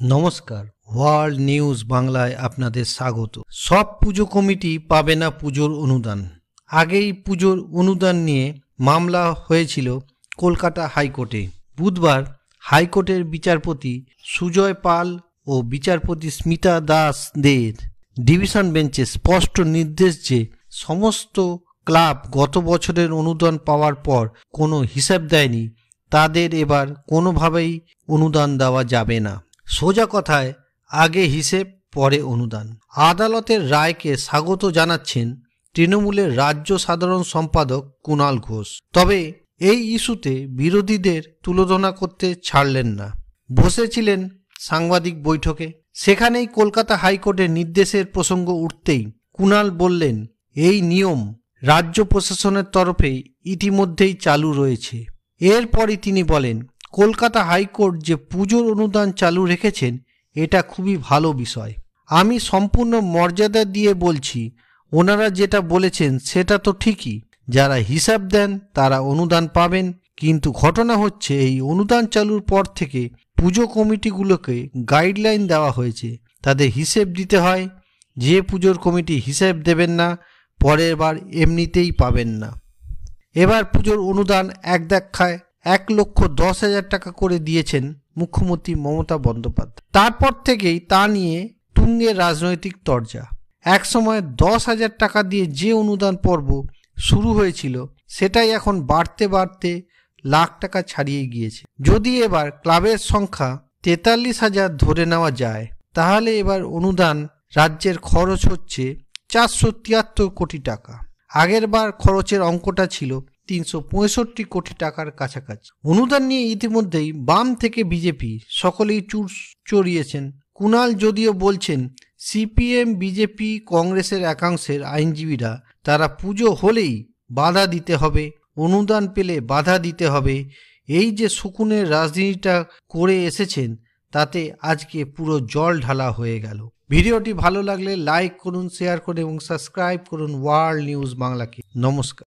নমস্কার, world news বাংলায় আপনাদের স্বাগত। সব পুজো কমিটি পাবে না পুজোর অনুদান। আগেই পুজোর অনুদান নিয়ে মামলা হয়েছিল কলকাতা হাইকোর্টে। বুধবার হাইকোর্টের বিচারপতি সুজয় পাল ও বিচারপতি স্মিতা দাসদের ডিভিশন বেঞ্চে স্পষ্ট নির্দেশ যে সমস্ত ক্লাব গত বছরের অনুদান পাওয়ার পর কোনো হিসাব দেয়নি, তাদের এবার কোনোভাবেই অনুদান দেওয়া যাবে না। সোজা কথায় আগে হিসেব পরে অনুদান। আদালতের রায়কে স্বাগত জানাচ্ছেন তৃণমূলের রাজ্য সাধারণ সম্পাদক কুণাল ঘোষ। তবে এই ইস্যুতে বিরোধীদের তুলোধনা করতে ছাড়লেন না। বসেছিলেন সাংবাদিক বৈঠকে। সেখানেই কলকাতা হাইকোর্টের নির্দেশের প্রসঙ্গ উঠতেই কুণাল বললেন, এই নিয়ম রাজ্য প্রশাসনের তরফে ইতিমধ্যেই চালু রয়েছে। এরপরই তিনি বলেন, কলকাতা হাইকোর্ট যে পুজোর অনুদান চালু রেখেছেন এটা খুবই ভালো বিষয়। আমি সম্পূর্ণ মর্যাদা দিয়ে বলছি, ওনারা যেটা বলেছেন সেটা তো ঠিকই। যারা হিসাব দেন তারা অনুদান পাবেন, কিন্তু ঘটনা হচ্ছে এই অনুদান চালুর পর থেকে পুজো কমিটিগুলোকে গাইডলাইন দেওয়া হয়েছে, তাদের হিসেব দিতে হয়। যে পুজোর কমিটি হিসেব দেবেন না পরের বার এমনিতেই পাবেন না। এবার পুজোর অনুদান এক দেখায় 1,10,000 টাকা করে দিয়েছেন মুখ্যমন্ত্রী মমতা বন্দ্যোপাধ্যায়। তারপর থেকেই তা নিয়ে তুঙ্গে রাজনৈতিক তরজা। একসময় 10,000 টাকা দিয়ে যে অনুদান পর্ব শুরু হয়েছিল সেটাই এখন বাড়তে বাড়তে লাখ টাকা ছাড়িয়ে গিয়েছে। যদি এবার ক্লাবের সংখ্যা 43,000 ধরে নেওয়া যায়, তাহলে এবার অনুদান রাজ্যের খরচ হচ্ছে 473 কোটি টাকা। আগের বার খরচের অঙ্কটা ছিল 365 কোটি টাকার কাছাকাছি। অনুদান নিয়ে ইতিমধ্যেই বাম থেকে বিজেপি সকলেই চুর চড়িয়েছেন। কুণাল যদিও বলছেন, সিপিএম, বিজেপি, কংগ্রেসের একাংশের আইনজীবীরা তারা পুজো হলেই বাধা দিতে হবে, অনুদান পেলে বাধা দিতে হবে, এই যে শকুনের রাজনীতিটা করে এসেছেন তাতে আজকে পুরো জল ঢালা হয়ে গেল। ভিডিওটি ভালো লাগলে লাইক করুন, শেয়ার করুন এবং সাবস্ক্রাইব করুন ওয়ার্ল্ড নিউজ বাংলাকে। নমস্কার।